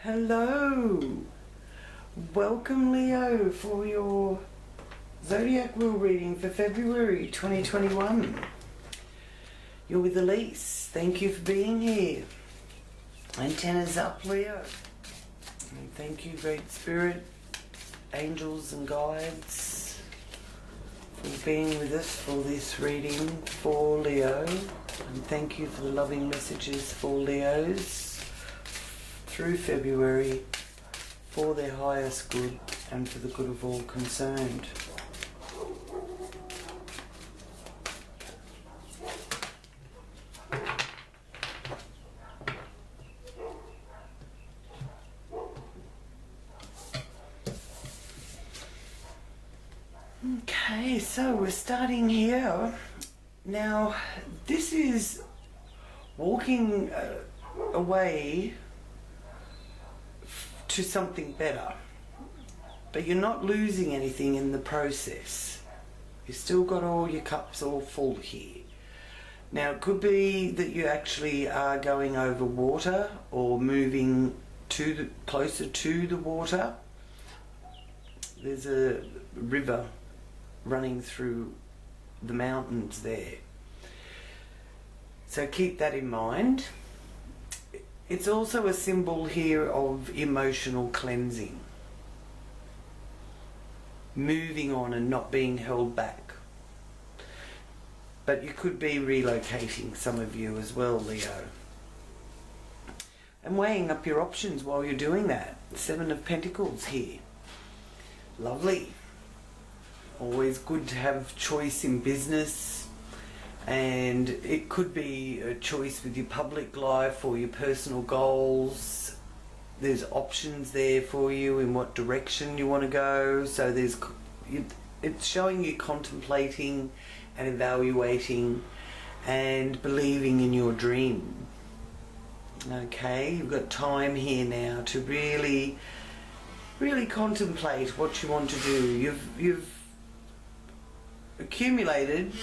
Hello, welcome Leo for your Zodiac Wheel reading for February 2021. You're with Elise. Thank you for being here. Antennas up, Leo. And thank you, Great Spirit, angels and guides, for being with us for this reading for Leo. And thank you for the loving messages for Leos through February for their highest good and for the good of all concerned. Okay, so we're starting here. Now, this is walking away to something better, but you're not losing anything in the process. You've still got all your cups all full here. Now, it could be that you actually are going over water or moving to closer to the water. There's a river running through the mountains there, so keep that in mind. It's also a symbol here of emotional cleansing, moving on and not being held back. But you could be relocating, some of you as well, Leo, and weighing up your options while you're doing that. Seven of Pentacles here. Lovely. Always good to have choice in business. And it could be a choice with your public life or your personal goals. There's options there for you in what direction you want to go. So it's showing you contemplating and evaluating and believing in your dream. Okay, you've got time here now to really contemplate what you want to do. You've accumulated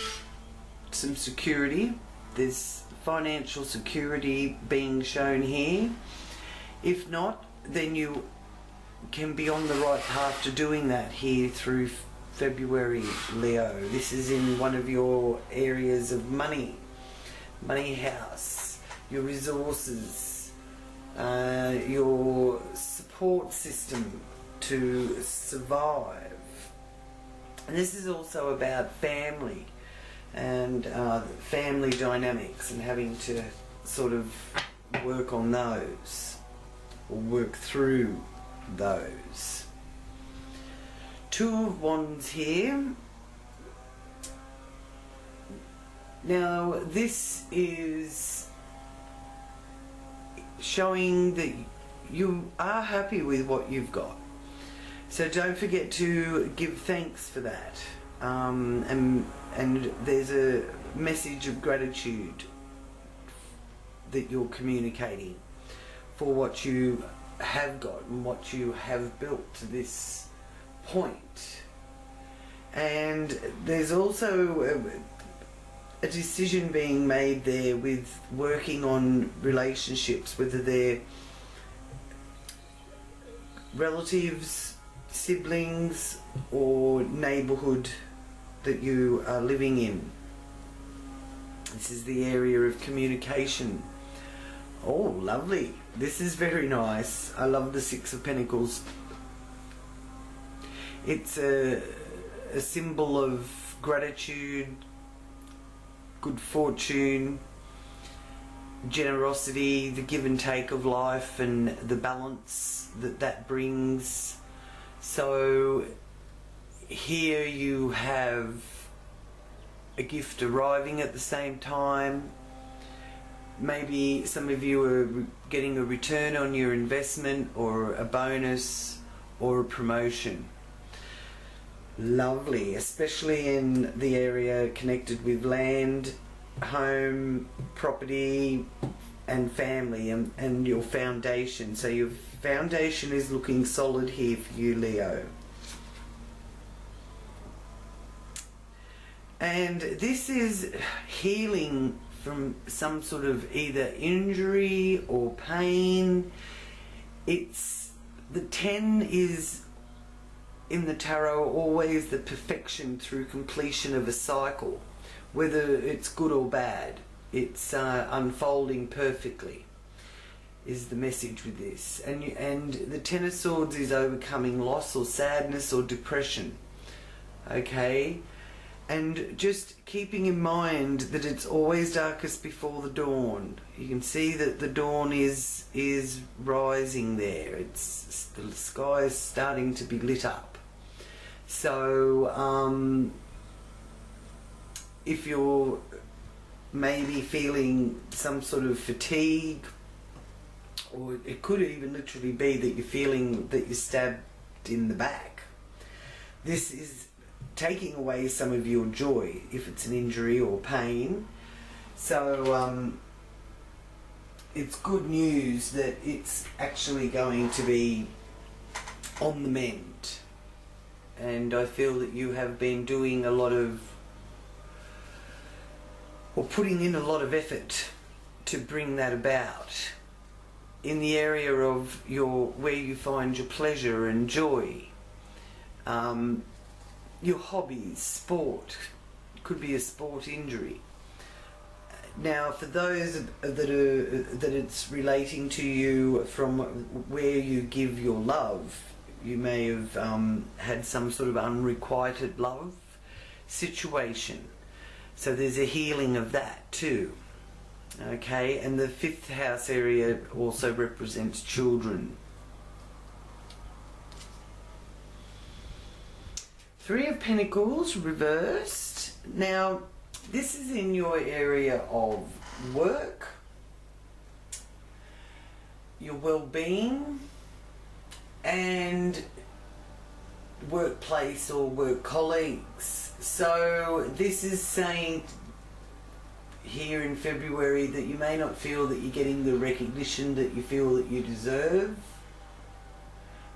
some security. There's financial security being shown here. If not, then you can be on the right path to doing that here through February, Leo. This is in one of your areas of money house, your resources, your support system to survive. And this is also about family and family dynamics and having to sort of work on those or work through those. Two of Wands here. Now this is showing that you are happy with what you've got, so don't forget to give thanks for that. And there's a message of gratitude that you're communicating for what you have got and what you have built to this point. And there's also a decision being made there with working on relationships, whether they're relatives, siblings, or neighbourhood that you are living in. This is the area of communication. Oh, lovely. This is very nice. I love the Six of Pentacles. It's a symbol of gratitude, good fortune, generosity, the give and take of life and the balance that brings. So here you have a gift arriving at the same time. Maybe some of you are getting a return on your investment or a bonus or a promotion. Lovely, especially in the area connected with land, home, property and family and your foundation. So your foundation is looking solid here for you, Leo. And this is healing from some sort of either injury or pain. the 10 is in the tarot always the perfection through completion of a cycle, whether it's good or bad. It's unfolding perfectly is the message with this. And the 10 of Swords is overcoming loss or sadness or depression. Okay? And just keeping in mind that it's always darkest before the dawn. You can see that the dawn is rising there. The sky is starting to be lit up. So if you're maybe feeling some sort of fatigue, or it could even literally be that you're feeling that you're stabbed in the back, this is taking away some of your joy if it's an injury or pain. So it's good news that it's actually going to be on the mend, and I feel that you have been doing a lot of, or putting in a lot of effort to bring that about in the area of where you find your pleasure and joy. Your hobbies, sport, could be a sport injury. Now, for those that it's relating to you from where you give your love, you may have had some sort of unrequited love situation. So there's a healing of that too. Okay, and the 5th house area also represents children. 3 of Pentacles reversed. Now, this is in your area of work, your well-being, and workplace or work colleagues. So this is saying here in February that you may not feel that you're getting the recognition that you feel that you deserve,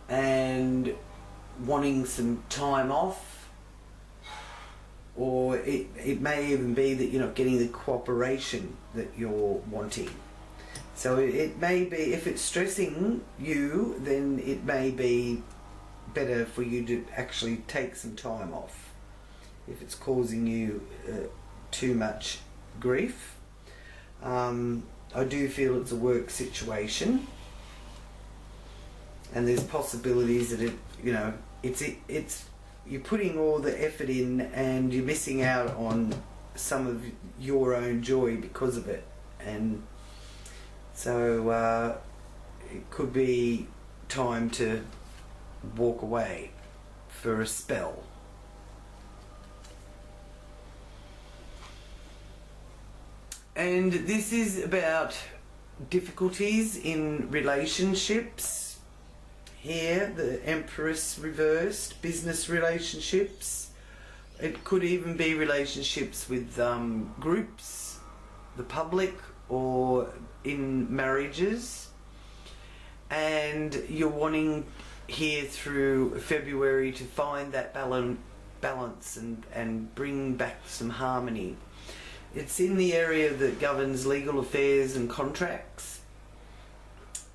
and wanting some time off, or it may even be that you're not getting the cooperation that you're wanting. So it may be, if it's stressing you, then it may be better for you to actually take some time off if it's causing you too much grief. I do feel it's a work situation, and there's possibilities that it's you're putting all the effort in and you're missing out on some of your own joy because of it. And so it could be time to walk away for a spell. And this is about difficulties in relationships. Here, the Empress reversed, business relationships. It could even be relationships with groups, the public, or in marriages. And you're wanting here through February to find that balance and bring back some harmony. It's in the area that governs legal affairs and contracts.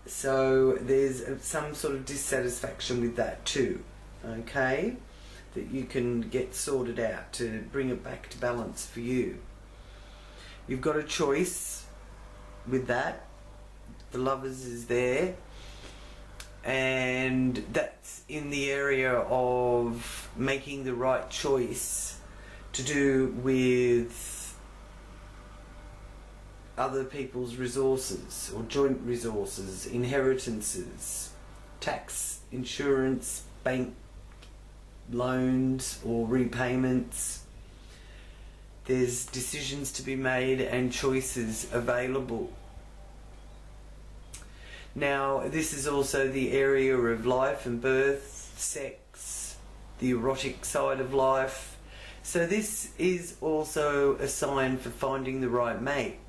So there's some sort of dissatisfaction with that too, okay? That you can get sorted out to bring it back to balance for you. You've got a choice with that. The Lovers is there. And that's in the area of making the right choice to do with other people's resources or joint resources, inheritances, tax, insurance, bank loans or repayments. There's decisions to be made and choices available. Now, this is also the area of life and birth, sex, the erotic side of life. So this is also a sign for finding the right mate.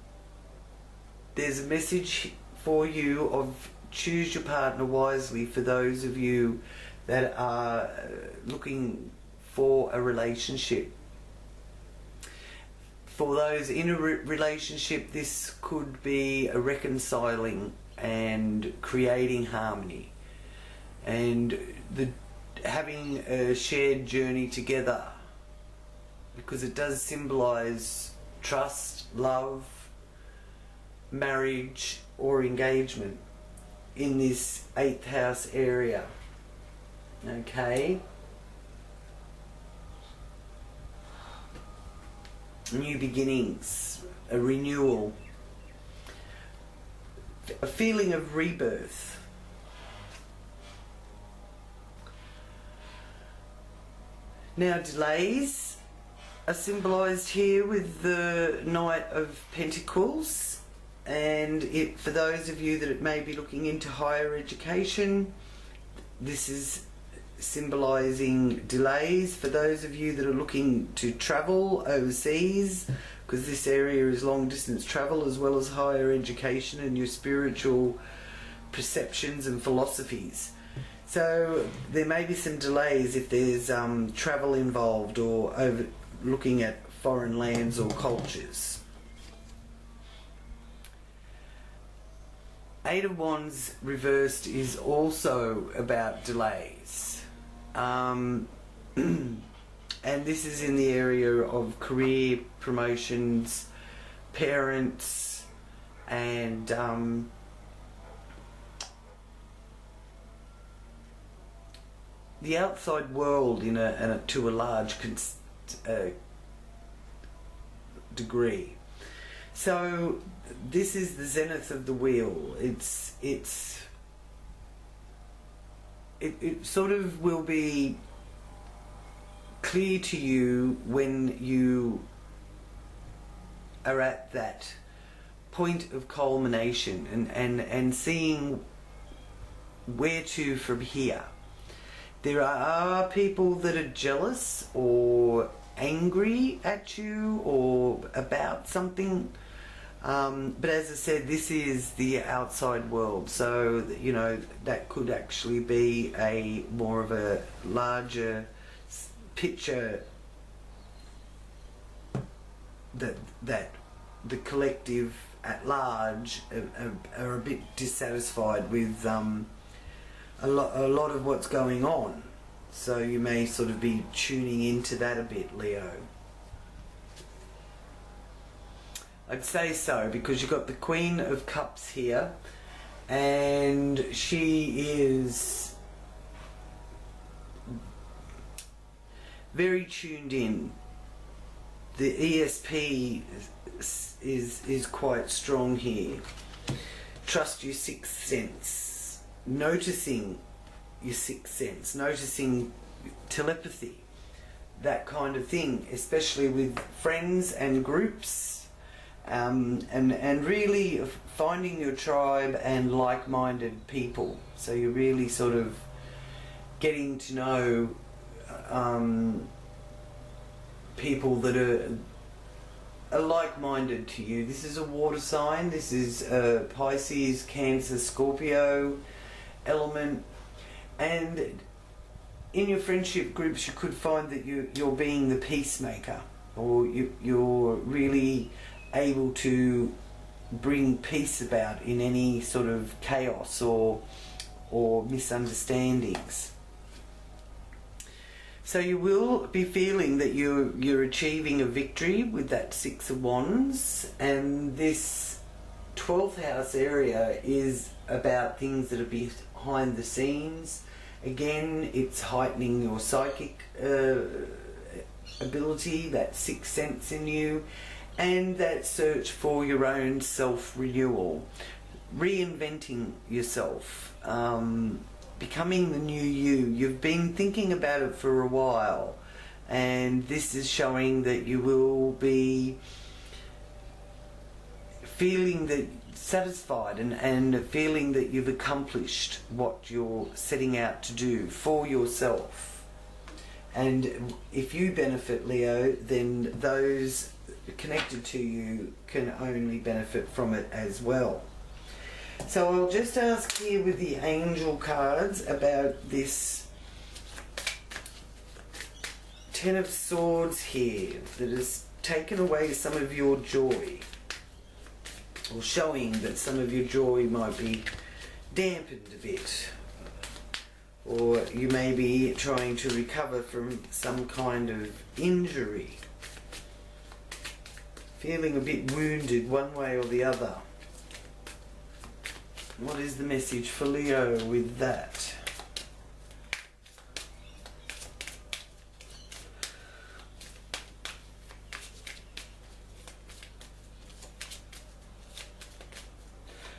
There's a message for you of choose your partner wisely for those of you that are looking for a relationship. For those in a relationship, this could be a reconciling and creating harmony, and having a shared journey together, because it does symbolize trust, love, marriage or engagement in this 8th house area. Okay, new beginnings, a renewal, a feeling of rebirth. Now delays are symbolised here with the Knight of Pentacles, and for those of you that may be looking into higher education, this is symbolising delays. For those of you that are looking to travel overseas, because this area is long distance travel as well as higher education and your spiritual perceptions and philosophies. So there may be some delays if there's travel involved, or looking at foreign lands or cultures. 8 of Wands reversed is also about delays. And this is in the area of career, promotions, parents, and the outside world to a large degree. So this is the zenith of the wheel. It sort of will be clear to you when you are at that point of culmination and seeing where to from here. There are people that are jealous or angry at you or about something, but as I said, this is the outside world, so that could actually be a more of a larger picture that the collective at large are a bit dissatisfied with a lot of what's going on. So you may sort of be tuning into that a bit, Leo. I'd say so, because you've got the Queen of Cups here, and she is very tuned in. The ESP is quite strong here. Trust your sixth sense. Noticing your sixth sense, noticing telepathy, that kind of thing, especially with friends and groups, and really finding your tribe and like-minded people. So you're really sort of getting to know people that are like-minded to you. This is a water sign. This is Pisces, Cancer, Scorpio element, and in your friendship groups you could find that you're being the peacemaker, or you're really able to bring peace about in any sort of chaos or misunderstandings. So you will be feeling that you're achieving a victory with that Six of Wands, and this 12th house area is about things that are behind the scenes. Again, it's heightening your psychic ability, that sixth sense in you, and that search for your own self-renewal, reinventing yourself, becoming the new you. You've been thinking about it for a while, and this is showing that you will be feeling that satisfied and feeling that you've accomplished what you're setting out to do for yourself. And if you benefit, Leo, then those connected to you can only benefit from it as well. So I'll just ask here with the angel cards about this Ten of Swords here that has taken away some of your joy. or showing that some of your joy might be dampened a bit, or you may be trying to recover from some kind of injury, feeling a bit wounded one way or the other. What is the message for Leo with that?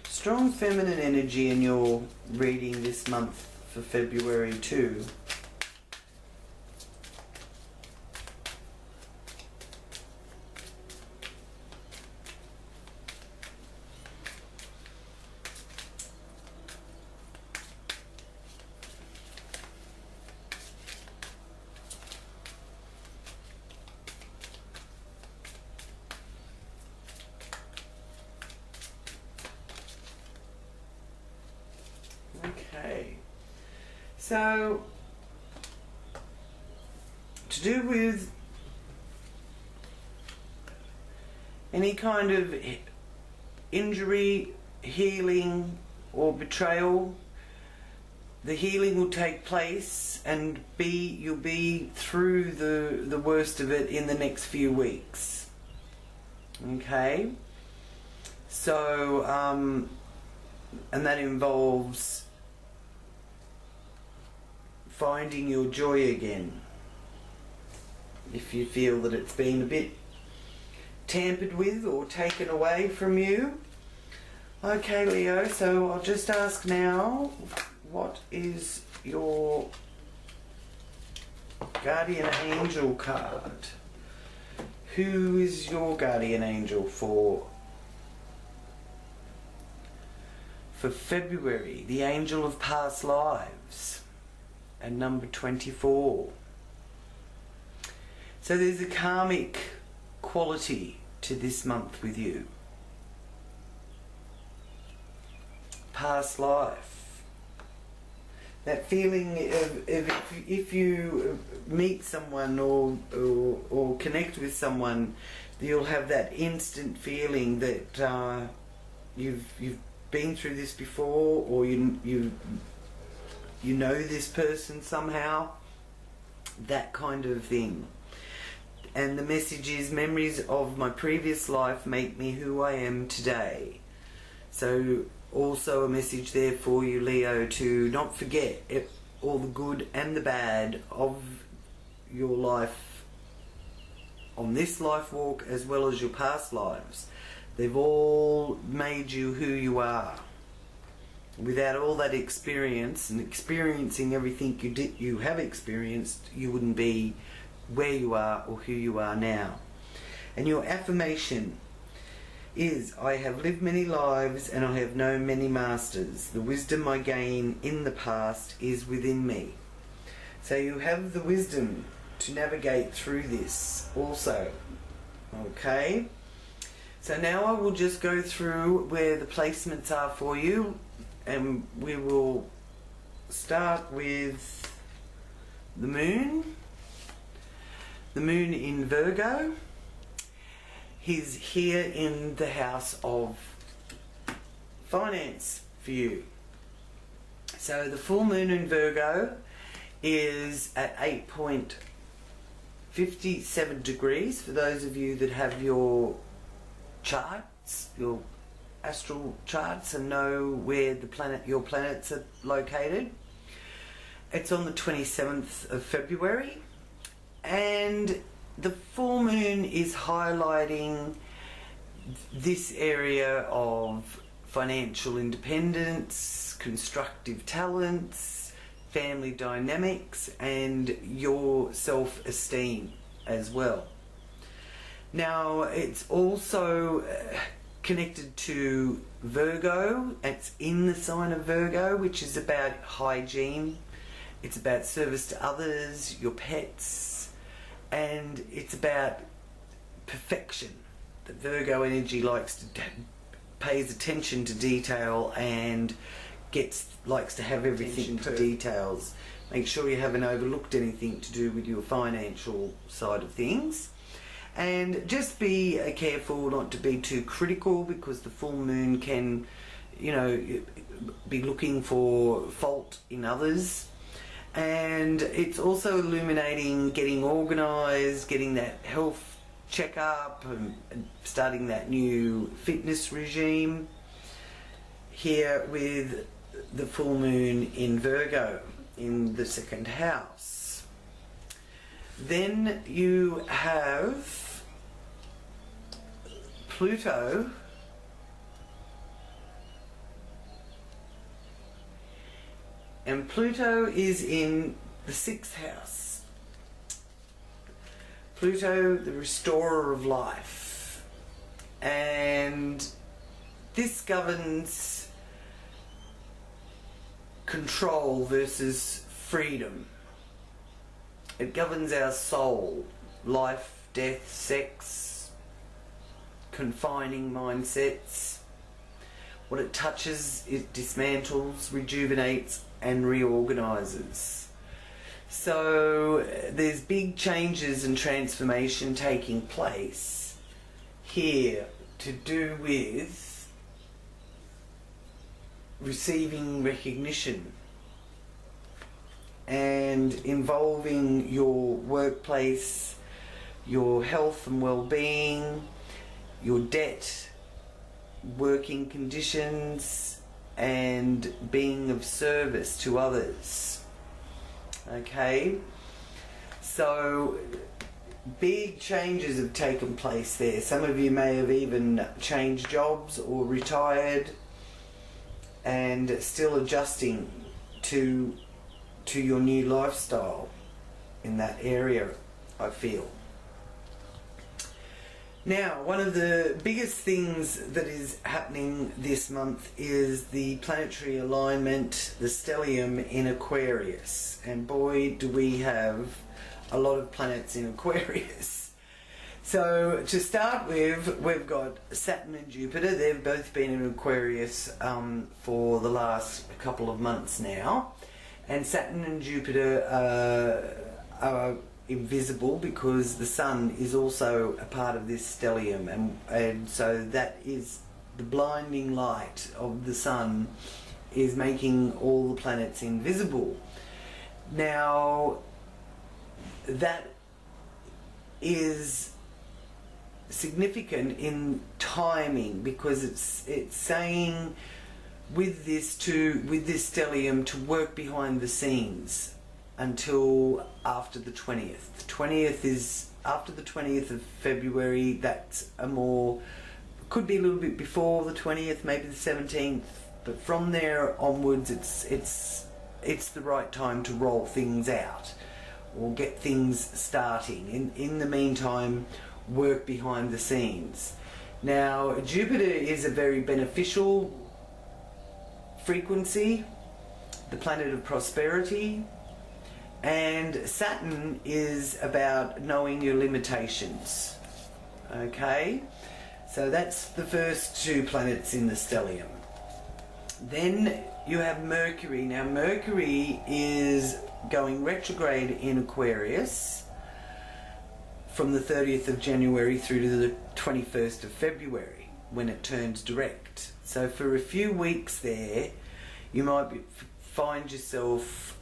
Strong feminine energy in your reading this month for February too. Okay, so to do with any kind of injury, healing or betrayal, the healing will take place and you'll be through the worst of it in the next few weeks. Okay, so and that involves finding your joy again. If you feel that it's been a bit tampered with or taken away from you. Okay, Leo, so I'll just ask now, what is your guardian angel card? Who is your guardian angel for February? The angel of past lives, and number 24. So there's a karmic quality to this month with you. Past life. That feeling of if you meet someone or connect with someone, you'll have that instant feeling that you've been through this before, or you know this person somehow, that kind of thing. And the message is, memories of my previous life make me who I am today. So also a message there for you, Leo, to not forget all the good and the bad of your life on this life walk, as well as your past lives. They've all made you who you are. Without all that experience and experiencing everything you have experienced, you wouldn't be where you are or who you are now. And your affirmation is, I have lived many lives and I have known many masters. The wisdom I gain in the past is within me. So you have the wisdom to navigate through this also. Okay? So now I will just go through where the placements are for you, and we will start with the moon. The moon in Virgo. He's here in the house of finance for you. So the full moon in Virgo is at 8.57 degrees for those of you that have your charts, your astral charts, and know where your planets are located. It's on the 27th of February, and the full moon is highlighting this area of financial independence, constructive talents, family dynamics, and your self-esteem as well. Now, it's also connected to Virgo. It's in the sign of Virgo, which is about hygiene. It's about service to others, your pets, and it's about perfection. The Virgo energy pays attention to detail and likes to have everything to details. Make sure you haven't overlooked anything to do with your financial side of things. And just be careful not to be too critical, because the full moon can, you know, be looking for fault in others. And it's also illuminating getting organised, getting that health checkup, and starting that new fitness regime here with the full moon in Virgo in the second house. Then you have Pluto and Pluto is in the sixth house. Pluto, the restorer of life, and this governs control versus freedom. It governs our soul, life, death, sex, confining mindsets. What it touches, it dismantles, rejuvenates, and reorganises. So there's big changes and transformation taking place here to do with receiving recognition and involving your workplace, your health and well-being, your debt, working conditions, and being of service to others. Okay, so big changes have taken place there. Some of you may have even changed jobs or retired and still adjusting to your new lifestyle in that area, I feel. Now, one of the biggest things that is happening this month is the planetary alignment, the stellium in Aquarius. And boy, do we have a lot of planets in Aquarius. So to start with, we've got Saturn and Jupiter. They've both been in Aquarius for the last couple of months now. And Saturn and Jupiter are invisible because the Sun is also a part of this stellium, and so that is the blinding light of the Sun is making all the planets invisible. Now that is significant in timing, because it's saying with this stellium to work behind the scenes until after the 20th. The 20th is after the 20th of February. That's could be a little bit before the 20th, maybe the 17th, but from there onwards it's the right time to roll things out or get things starting. In the meantime, work behind the scenes. Now, Jupiter is a very beneficial frequency, the planet of prosperity, and Saturn is about knowing your limitations. Okay, so that's the first two planets in the stellium. Then you have Mercury. Now Mercury is going retrograde in Aquarius from the 30th of January through to the 21st of February, when it turns direct. So for a few weeks there, you might find yourself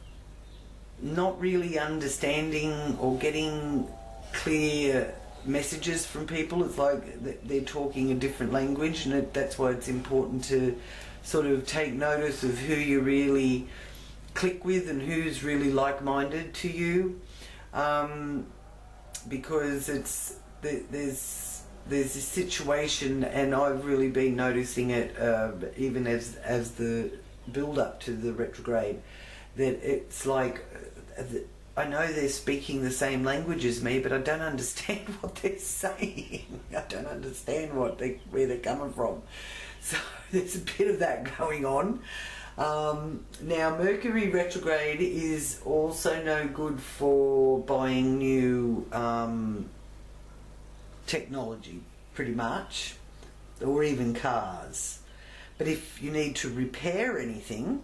not really understanding or getting clear messages from people. It's like they're talking a different language, and that's why it's important to sort of take notice of who you really click with and who's really like-minded to you, because there's this situation, and I've really been noticing it even as the build-up to the retrograde, that it's like I know they're speaking the same language as me, but I don't understand what they're saying. I don't understand where they're coming from. So there's a bit of that going on. Now Mercury retrograde is also no good for buying new technology, pretty much, or even cars. But if you need to repair anything,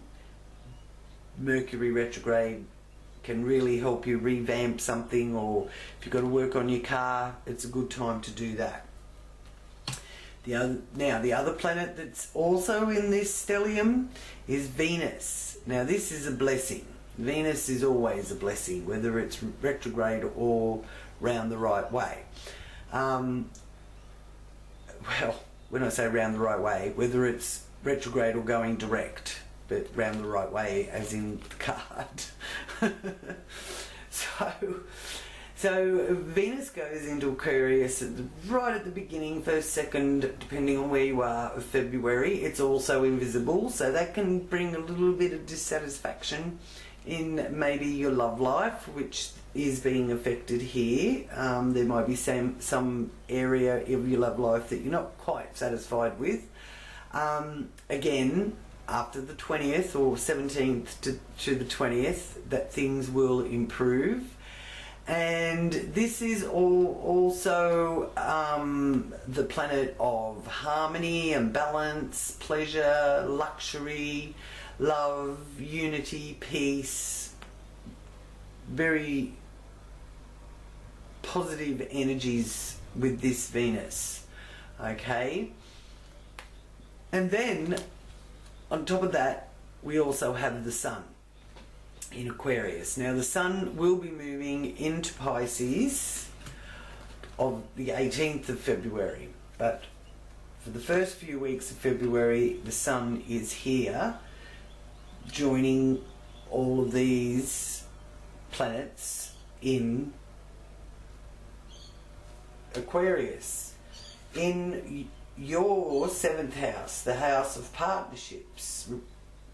Mercury retrograde can really help you revamp something, or if you've got to work on your car, it's a good time to do that. The other planet that's also in this stellium is Venus. Now this is a blessing. Venus is always a blessing, whether it's retrograde or round the right way. Well, when I say round the right way, whether it's retrograde or going direct, but round the right way as in the card. So Venus goes into Aquarius right at the beginning, first, second, depending on where you are, of February. It's also invisible, so that can bring a little bit of dissatisfaction in maybe your love life, which is being affected here. There might be some area of your love life that you're not quite satisfied with. Again, after the 20th or 17th to the 20th, that things will improve. And this is also the planet of harmony and balance, pleasure, luxury, love, unity, peace. Very positive energies with this Venus. Okay? And then, on top of that, we also have the Sun in Aquarius. Now the Sun will be moving into Pisces of the 18th of February, but for the first few weeks of February the Sun is here joining all of these planets in Aquarius. In your 7th house, the house of partnerships,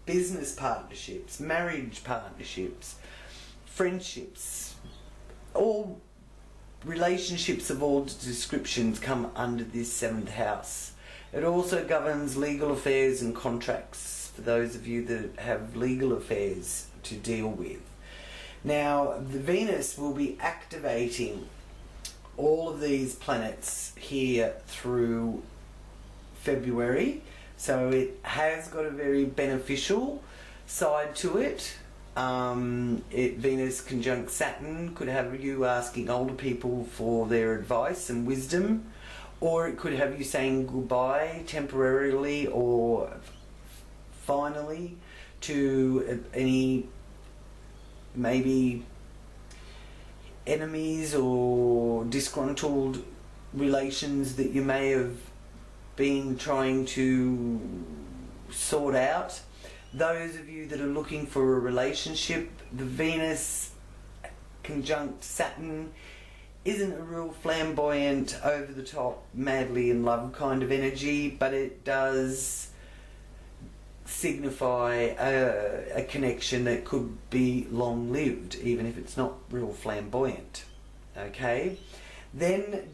business partnerships, marriage partnerships, friendships, all relationships of all descriptions come under this 7th house. It also governs legal affairs and contracts for those of you that have legal affairs to deal with. Now, the Venus will be activating all of these planets here through February. So it has got a very beneficial side to it. Venus conjunct Saturn could have you asking older people for their advice and wisdom, or it could have you saying goodbye temporarily or finally to any maybe enemies or disgruntled relations that you may have been trying to sort out. Those of you that are looking for a relationship, the Venus conjunct Saturn isn't a real flamboyant, over the top, madly in love kind of energy, but it does signify a connection that could be long lived, even if it's not real flamboyant. Okay? Then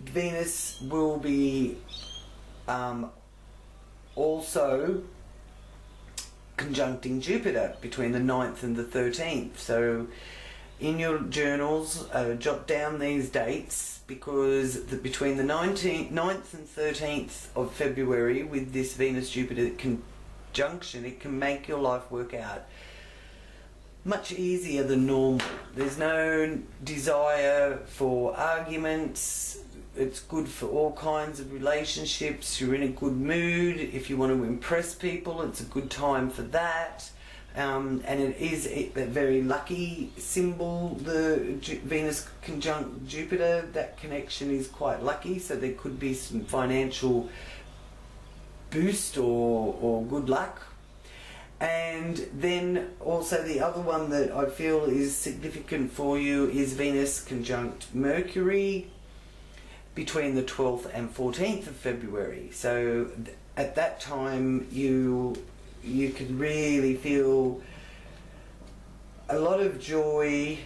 Venus will be also conjuncting Jupiter between the 9th and the 13th. So in your journals, jot down these dates, because between the 9th and 13th of February, with this Venus-Jupiter conjunction, it can make your life work out much easier than normal. There's no desire for arguments. It's good for all kinds of relationships. You're in a good mood. If you want to impress people, it's a good time for that. And it is a very lucky symbol, the Venus conjunct Jupiter. That connection is quite lucky, so there could be some financial boost or good luck. And then also the other one that I feel is significant for you is Venus conjunct Mercury between the 12th and 14th of February. So at that time you can really feel a lot of joy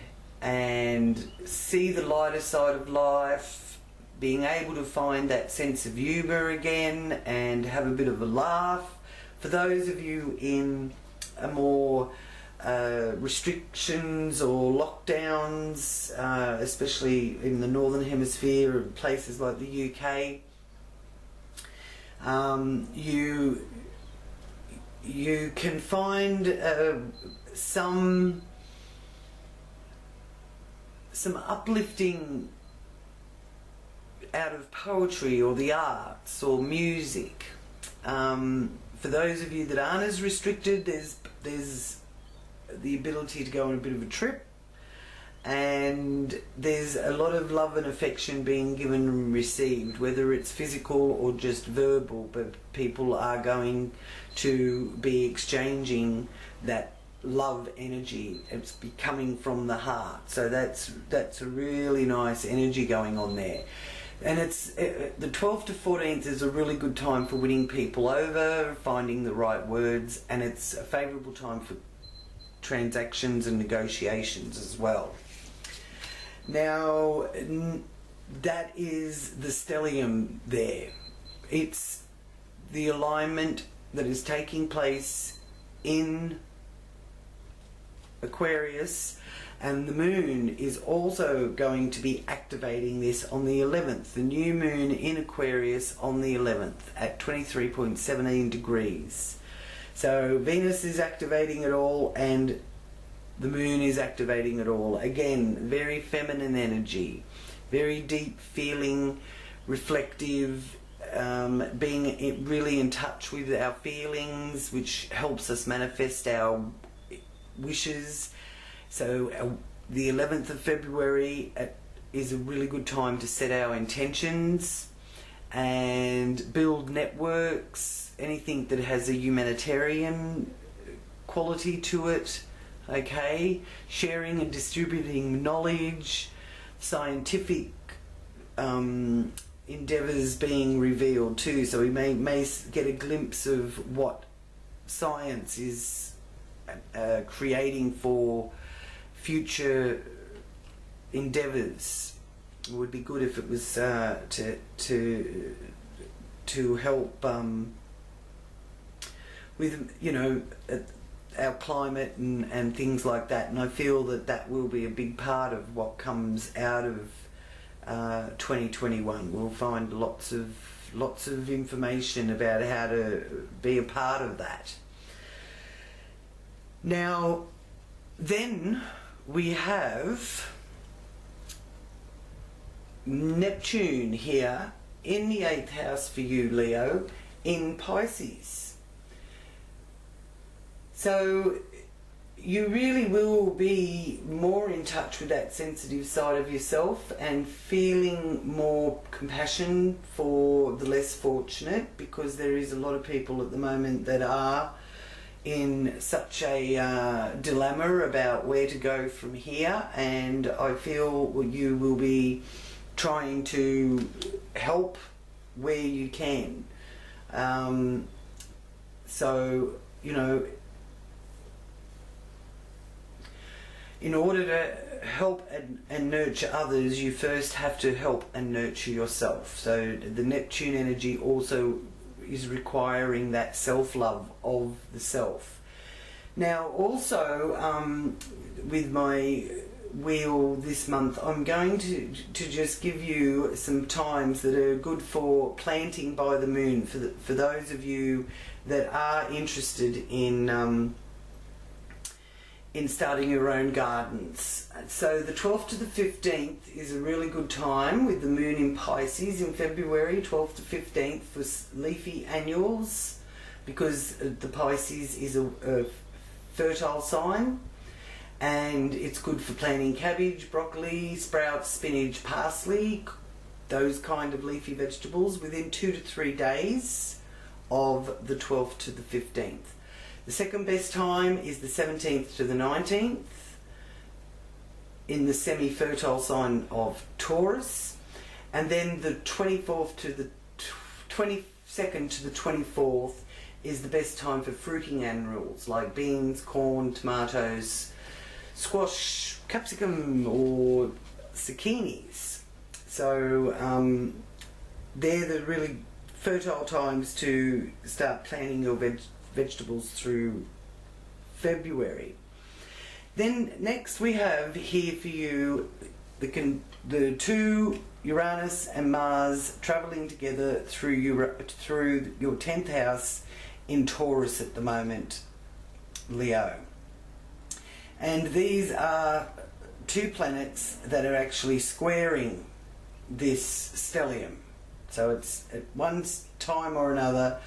and see the lighter side of life, being able to find that sense of humour again and have a bit of a laugh. For those of you in a more restrictions or lockdowns, especially in the Northern Hemisphere and places like the UK, you can find some some uplifting out of poetry or the arts or music. For those of you that aren't as restricted, there's the ability to go on a bit of a trip, and there's a lot of love and affection being given and received, whether it's physical or just verbal, but people are going to be exchanging that love energy. It's coming from the heart, so that's a really nice energy going on there. And it's the 12th to 14th is a really good time for winning people over, finding the right words, and it's a favourable time for transactions and negotiations as well. Now, that is the stellium there. It's the alignment that is taking place in Aquarius, and the moon is also going to be activating this on the 11th. The new moon in Aquarius on the 11th at 23.17 degrees. So Venus is activating it all, and the moon is activating it all. Again, very feminine energy, very deep feeling, reflective, being really in touch with our feelings, which helps us manifest our wishes. So the 11th of February is a really good time to set our intentions and build networks, anything that has a humanitarian quality to it, okay? Sharing and distributing knowledge, scientific endeavours being revealed too, so we may get a glimpse of what science is creating for future endeavours. It would be good if it was to help with, you know, our climate and things like that, and I feel that that will be a big part of what comes out of 2021. We'll find lots of information about how to be a part of that. Now, then we have Neptune here in the 8th house for you, Leo, in Pisces. So you really will be more in touch with that sensitive side of yourself and feeling more compassion for the less fortunate, because there is a lot of people at the moment that are in such a dilemma about where to go from here, and I feel you will be trying to help where you can. So, you know, in order to help and nurture others, you first have to help and nurture yourself. So the Neptune energy also is requiring that self-love of the self. Now also with my wheel this month, I'm going to just give you some times that are good for planting by the moon for those of you that are interested in starting your own gardens. So the 12th to the 15th is a really good time with the moon in Pisces in February, 12th to 15th, for leafy annuals, because the Pisces is a fertile sign, and it's good for planting cabbage, broccoli, sprouts, spinach, parsley, those kind of leafy vegetables within 2 to 3 days of the 12th to the 15th. The second best time is the 17th to the 19th in the semi-fertile sign of Taurus, and then the 24th to the 22nd to the 24th is the best time for fruiting annuals like beans, corn, tomatoes, squash, capsicum or zucchinis. So they're the really fertile times to start planting your vegetables through February. Then next we have here for you the two Uranus and Mars travelling together through your 10th house in Taurus at the moment, Leo. And these are two planets that are actually squaring this stellium. So it's at one time or another,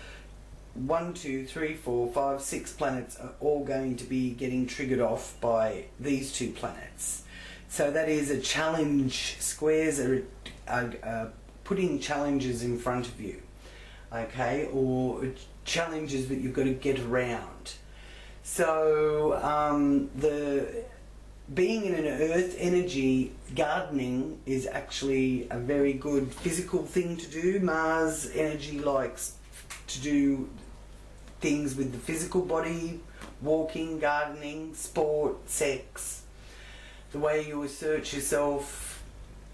1, 2, 3, 4, 5, 6 planets are all going to be getting triggered off by these two planets. So that is a challenge. Squares are putting challenges in front of you, okay, or challenges that you've got to get around. So being in an earth energy, gardening is actually a very good physical thing to do. Mars energy likes to do things with the physical body, walking, gardening, sport, sex, the way you assert yourself.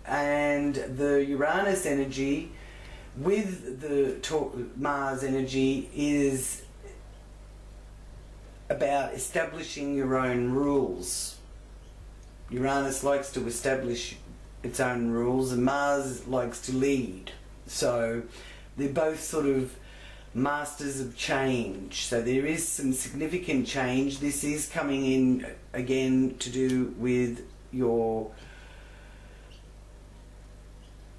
And the Uranus energy with the Mars energy is about establishing your own rules. Uranus likes to establish its own rules and Mars likes to lead. So they're both sort of masters of change. So there is some significant change. This is coming in again to do with your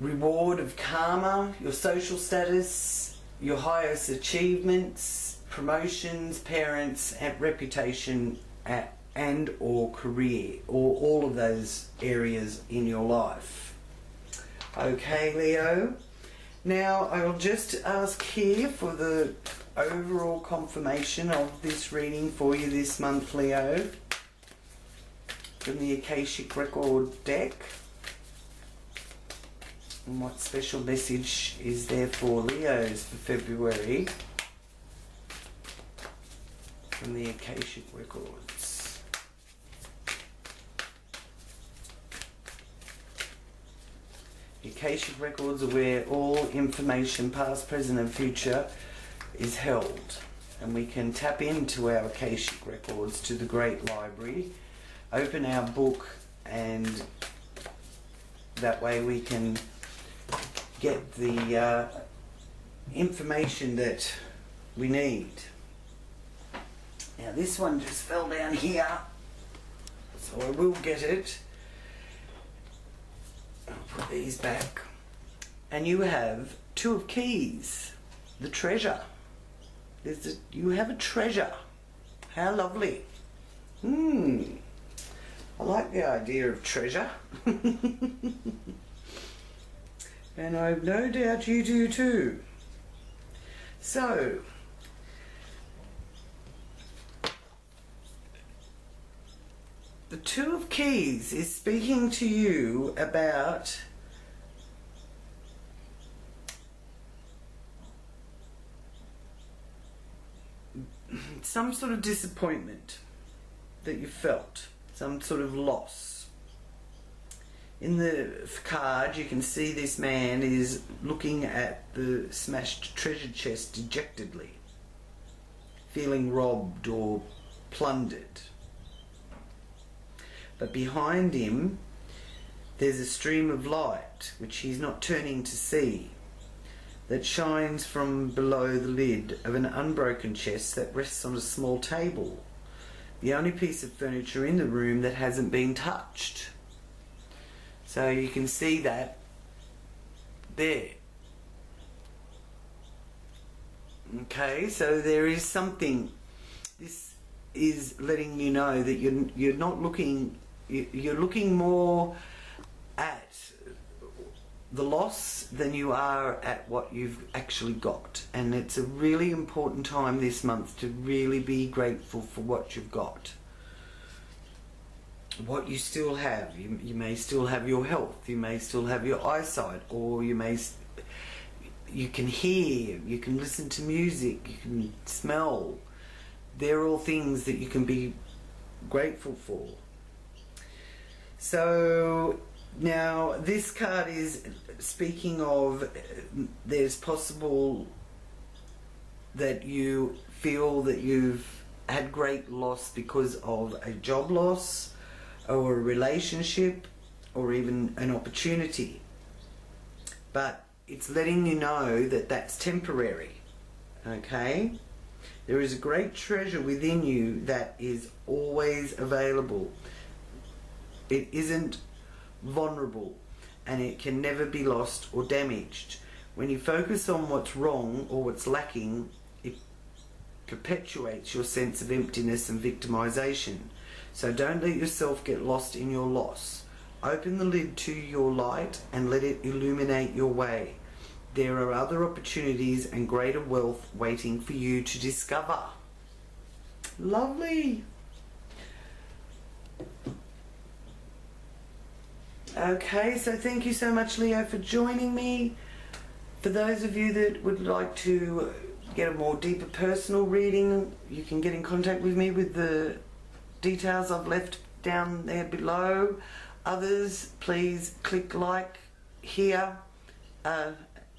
reward of karma, your social status, your highest achievements, promotions, parents, reputation, and or career, or all of those areas in your life. Okay, Leo. Now I will just ask here for the overall confirmation of this reading for you this month, Leo, from the Akashic Record deck. And what special message is there for Leos for February from the Akashic Records? The Akashic Records are where all information, past, present and future, is held. And we can tap into our Akashic Records to the Great Library, open our book, and that way we can get the information that we need. Now this one just fell down here, so I will get it. I'll put these back. And you have 2 of keys, the treasure. You have a treasure. How lovely. I like the idea of treasure. And I've no doubt you do too. So, the 2 of keys is speaking to you about some sort of disappointment that you felt, some sort of loss. In the card you can see this man is looking at the smashed treasure chest dejectedly, feeling robbed or plundered. But behind him there's a stream of light which he's not turning to see, that shines from below the lid of an unbroken chest that rests on a small table, the only piece of furniture in the room that hasn't been touched. So you can see that there. Okay, so there is something. This is letting you know that you're not looking. You're looking more at the loss than you are at what you've actually got. And it's a really important time this month to really be grateful for what you've got. What you still have. You may still have your health, you may still have your eyesight, or you can hear, you can listen to music, you can smell. They're all things that you can be grateful for. So now this card is speaking of there's possible that you feel that you've had great loss because of a job loss, or a relationship, or even an opportunity. But it's letting you know that that's temporary. Okay? There is a great treasure within you that is always available. It isn't vulnerable, and it can never be lost or damaged. When you focus on what's wrong or what's lacking, it perpetuates your sense of emptiness and victimization. So don't let yourself get lost in your loss. Open the lid to your light and let it illuminate your way. There are other opportunities and greater wealth waiting for you to discover. Lovely. Okay, so thank you so much, Leo, for joining me. For those of you that would like to get a more deeper personal reading, you can get in contact with me with the details I've left down there below. Others, please click like here,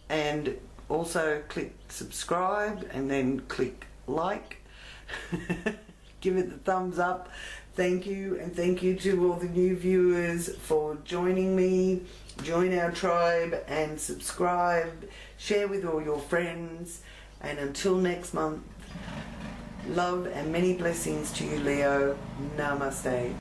and also click subscribe, and then click like. Give it the thumbs up. Thank you, and thank you to all the new viewers for joining me. Join our tribe and subscribe. Share with all your friends. And until next month, love and many blessings to you, Leo. Namaste.